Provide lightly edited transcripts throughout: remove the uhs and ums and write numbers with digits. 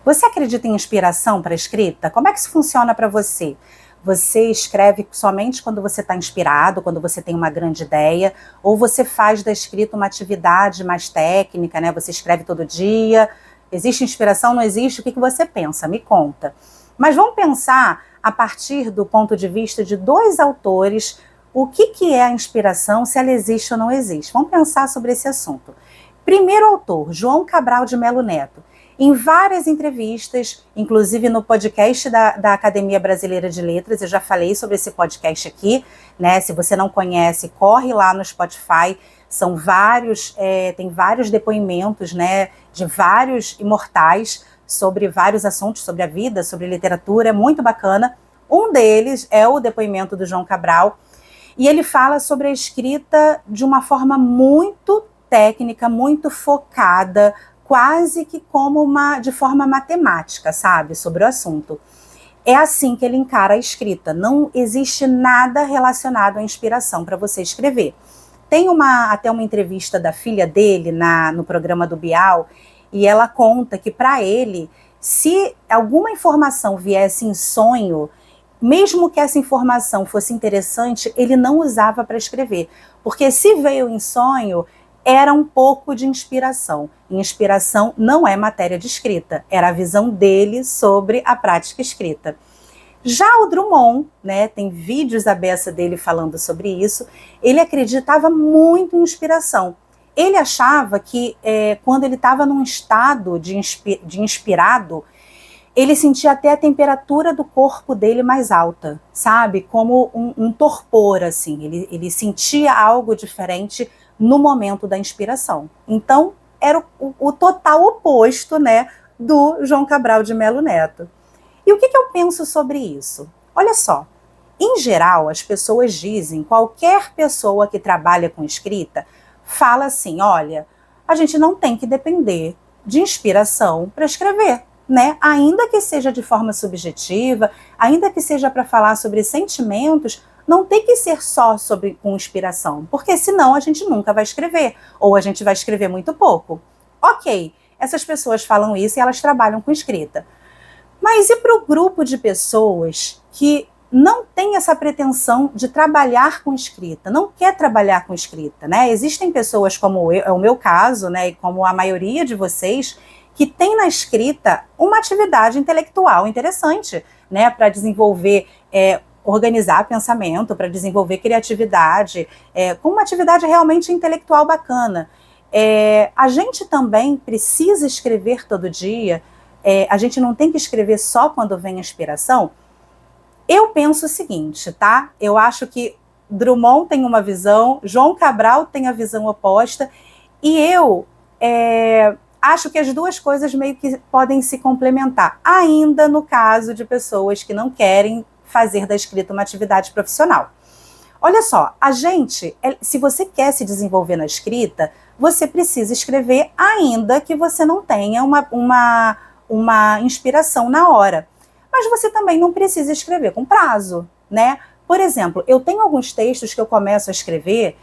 Você acredita em inspiração para escrita? Como é que isso funciona para você? Você escreve somente quando você está inspirado, quando você tem uma grande ideia, ou você faz da escrita uma atividade mais técnica, né? Você escreve todo dia. Existe inspiração? Não existe? O que você pensa? Me conta. Mas vamos pensar a partir do ponto de vista de dois autores, o que é a inspiração, se ela existe ou não existe. Vamos pensar sobre esse assunto. Primeiro autor, João Cabral de Melo Neto. Em várias entrevistas, inclusive no podcast da Academia Brasileira de Letras, eu já falei sobre esse podcast aqui, né? Se você não conhece, corre lá no Spotify, são vários, tem vários depoimentos, né, de vários imortais sobre vários assuntos, sobre a vida, sobre literatura, é muito bacana. Um deles é o depoimento do João Cabral, e ele fala sobre a escrita de uma forma muito técnica, muito focada, quase que como de forma matemática, sabe, sobre o assunto. É assim que ele encara a escrita. Não existe nada relacionado à inspiração para você escrever. Tem até uma entrevista da filha dele no programa do Bial, e ela conta que para ele, se alguma informação viesse em sonho, mesmo que essa informação fosse interessante, ele não usava para escrever. Porque se veio em sonho, era um pouco de inspiração. E inspiração não é matéria de escrita, era a visão dele sobre a prática escrita. Já o Drummond, né, tem vídeos à beça dele falando sobre isso, ele acreditava muito em inspiração. Ele achava que quando ele estava num estado de inspirado, ele sentia até a temperatura do corpo dele mais alta, sabe? Como um torpor, assim. Ele sentia algo diferente no momento da inspiração. Então, era o total oposto, né, do João Cabral de Melo Neto. E o que eu penso sobre isso? Olha só, em geral, as pessoas dizem, qualquer pessoa que trabalha com escrita, fala assim, olha, a gente não tem que depender de inspiração para escrever, né? Ainda que seja de forma subjetiva, ainda que seja para falar sobre sentimentos, não tem que ser só com inspiração, porque senão a gente nunca vai escrever, ou a gente vai escrever muito pouco. Ok, essas pessoas falam isso e elas trabalham com escrita. Mas e para o grupo de pessoas que não tem essa pretensão de trabalhar com escrita, não quer trabalhar com escrita, né? Existem pessoas como é o meu caso, né, e como a maioria de vocês, que tem na escrita uma atividade intelectual interessante, né, para desenvolver organizar pensamento, para desenvolver criatividade, com uma atividade realmente intelectual bacana. A gente também precisa escrever todo dia, a gente não tem que escrever só quando vem a inspiração. Eu penso o seguinte, tá? Eu acho que Drummond tem uma visão, João Cabral tem a visão oposta, e eu acho que as duas coisas meio que podem se complementar, ainda no caso de pessoas que não querem fazer da escrita uma atividade profissional. Olha só, se você quer se desenvolver na escrita, você precisa escrever ainda que você não tenha uma inspiração na hora. Mas você também não precisa escrever com prazo, né? Por exemplo, eu tenho alguns textos que eu começo a escrever,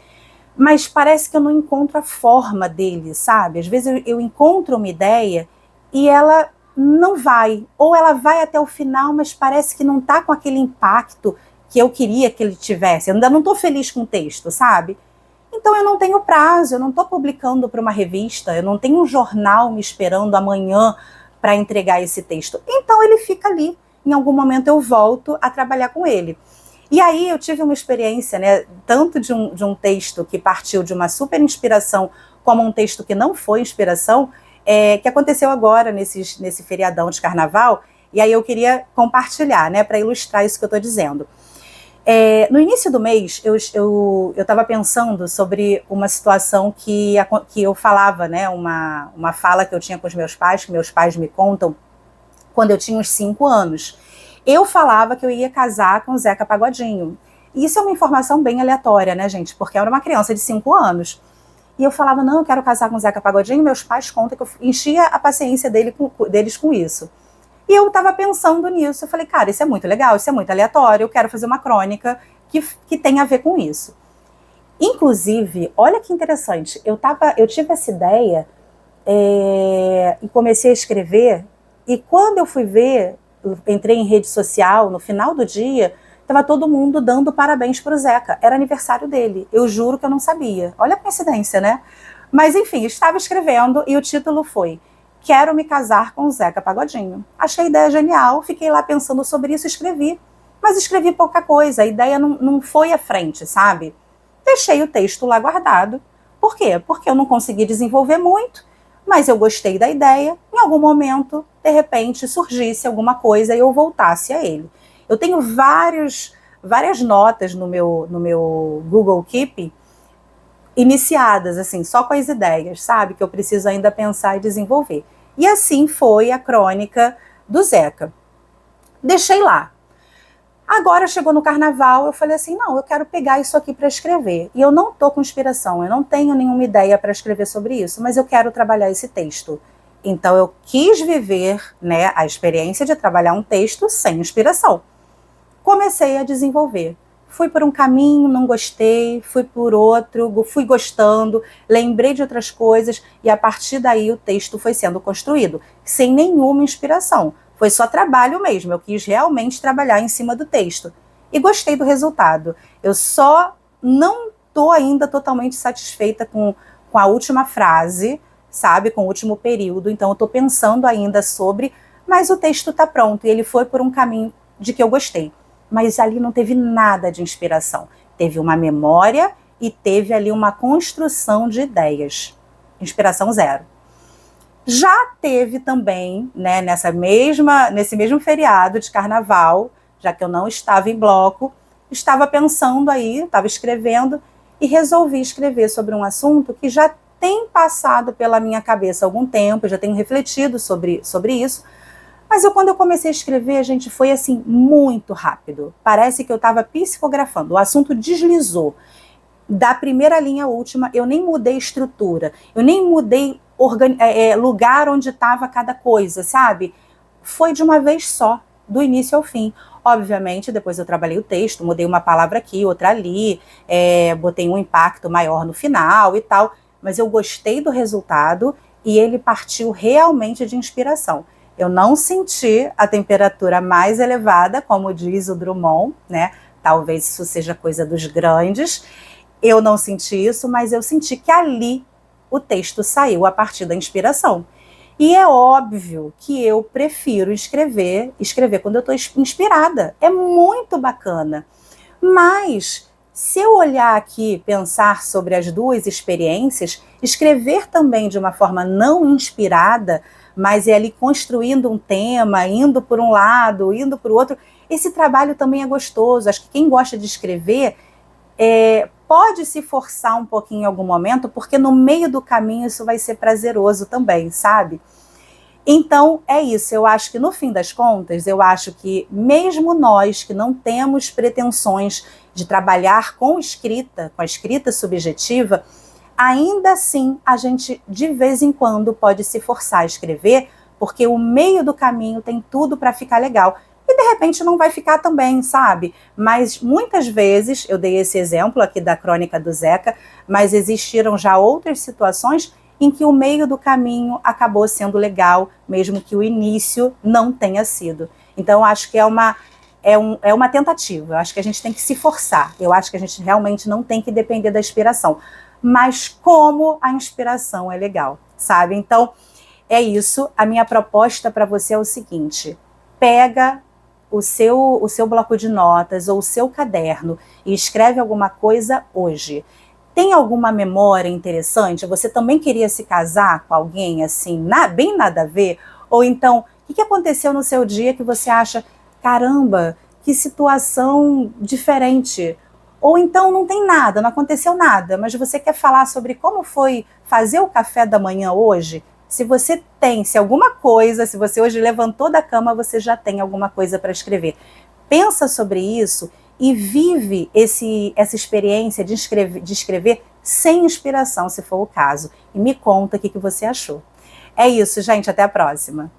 mas parece que eu não encontro a forma dele, sabe? Às vezes eu encontro uma ideia e ela não vai, ou ela vai até o final, mas parece que não está com aquele impacto que eu queria que ele tivesse. Eu ainda não estou feliz com o texto, sabe? Então eu não tenho prazo, eu não estou publicando para uma revista, eu não tenho um jornal me esperando amanhã para entregar esse texto. Então ele fica ali, em algum momento eu volto a trabalhar com ele. E aí eu tive uma experiência, né, tanto de um texto que partiu de uma super inspiração, como um texto que não foi inspiração, que aconteceu agora nesse feriadão de carnaval, e aí eu queria compartilhar, né, para ilustrar isso que eu estou dizendo. No início do mês, eu estava pensando sobre uma situação que eu falava, né, uma fala que eu tinha com os meus pais, que meus pais me contam, quando eu tinha uns 5 anos. Eu falava que eu ia casar com o Zeca Pagodinho. E isso é uma informação bem aleatória, né, gente? Porque eu era uma criança de 5 anos. E eu falava, não, eu quero casar com o Zeca Pagodinho, e meus pais contam que eu enchia a paciência deles com isso. E eu estava pensando nisso, eu falei, cara, isso é muito legal, isso é muito aleatório, eu quero fazer uma crônica que tem a ver com isso. Inclusive, olha que interessante, eu tive essa ideia e comecei a escrever E quando eu fui ver, eu entrei em rede social, no final do dia, estava todo mundo dando parabéns para o Zeca. Era aniversário dele. Eu juro que eu não sabia. Olha a coincidência, né? Mas enfim, estava escrevendo e o título foi Quero me casar com o Zeca Pagodinho. Achei a ideia genial, fiquei lá pensando sobre isso e escrevi. Mas escrevi pouca coisa, a ideia não foi à frente, sabe? Deixei o texto lá guardado. Por quê? Porque eu não consegui desenvolver muito, mas eu gostei da ideia. Em algum momento, de repente, surgisse alguma coisa e eu voltasse a ele. Eu tenho várias notas no meu Google Keep iniciadas, assim, só com as ideias, sabe? Que eu preciso ainda pensar e desenvolver. E assim foi a crônica do Zeca. Deixei lá. Agora chegou no carnaval, eu falei assim, não, eu quero pegar isso aqui para escrever. E eu não estou com inspiração, eu não tenho nenhuma ideia para escrever sobre isso, mas eu quero trabalhar esse texto. Então eu quis viver, né, a experiência de trabalhar um texto sem inspiração. Comecei a desenvolver. Fui por um caminho, não gostei, fui por outro, fui gostando, lembrei de outras coisas e a partir daí o texto foi sendo construído, sem nenhuma inspiração. Foi só trabalho mesmo, eu quis realmente trabalhar em cima do texto. E gostei do resultado. Eu só não estou ainda totalmente satisfeita com a última frase, sabe, com o último período, então eu estou pensando ainda sobre, mas o texto está pronto e ele foi por um caminho de que eu gostei. Mas ali não teve nada de inspiração. Teve uma memória e teve ali uma construção de ideias. Inspiração zero. Já teve também, né, nesse mesmo feriado de carnaval, já que eu não estava em bloco, estava pensando aí, estava escrevendo e resolvi escrever sobre um assunto que já tem passado pela minha cabeça há algum tempo, eu já tenho refletido sobre isso. Mas quando eu comecei a escrever, gente, foi assim, muito rápido. Parece que eu estava psicografando. O assunto deslizou. Da primeira linha à última, eu nem mudei estrutura. Eu nem mudei lugar onde estava cada coisa, sabe? Foi de uma vez só, do início ao fim. Obviamente, depois eu trabalhei o texto, mudei uma palavra aqui, outra ali, botei um impacto maior no final e tal. Mas eu gostei do resultado e ele partiu realmente de inspiração. Eu não senti a temperatura mais elevada, como diz o Drummond, né? Talvez isso seja coisa dos grandes. Eu não senti isso, mas eu senti que ali o texto saiu a partir da inspiração. E é óbvio que eu prefiro escrever quando eu estou inspirada. É muito bacana. Mas se eu olhar aqui, pensar sobre as duas experiências, escrever também de uma forma não inspirada, mas é ali construindo um tema, indo por um lado, indo por outro, esse trabalho também é gostoso. Acho que quem gosta de escrever pode se forçar um pouquinho em algum momento, porque no meio do caminho isso vai ser prazeroso também, sabe? Então, é isso. Eu acho que, no fim das contas, eu acho que mesmo nós que não temos pretensões de trabalhar com a escrita subjetiva, ainda assim, a gente, de vez em quando, pode se forçar a escrever, porque o meio do caminho tem tudo para ficar legal. E, de repente, não vai ficar também, sabe? Mas, muitas vezes, eu dei esse exemplo aqui da crônica do Zeca, mas existiram já outras situações em que o meio do caminho acabou sendo legal, mesmo que o início não tenha sido. Então, eu acho que é uma tentativa. Eu acho que a gente tem que se forçar. Eu acho que a gente realmente não tem que depender da inspiração. Mas como a inspiração é legal, sabe? Então, é isso. A minha proposta para você é o seguinte: pega o seu bloco de notas ou o seu caderno e escreve alguma coisa hoje. Tem alguma memória interessante? Você também queria se casar com alguém assim, bem nada a ver? Ou então, o que aconteceu no seu dia que você acha, caramba, que situação diferente? Ou então não tem nada, não aconteceu nada, mas você quer falar sobre como foi fazer o café da manhã hoje? Se você alguma coisa, se você hoje levantou da cama, você já tem alguma coisa para escrever. Pensa sobre isso e vive essa experiência de escrever sem inspiração, se for o caso. E me conta o que você achou. É isso, gente. Até a próxima.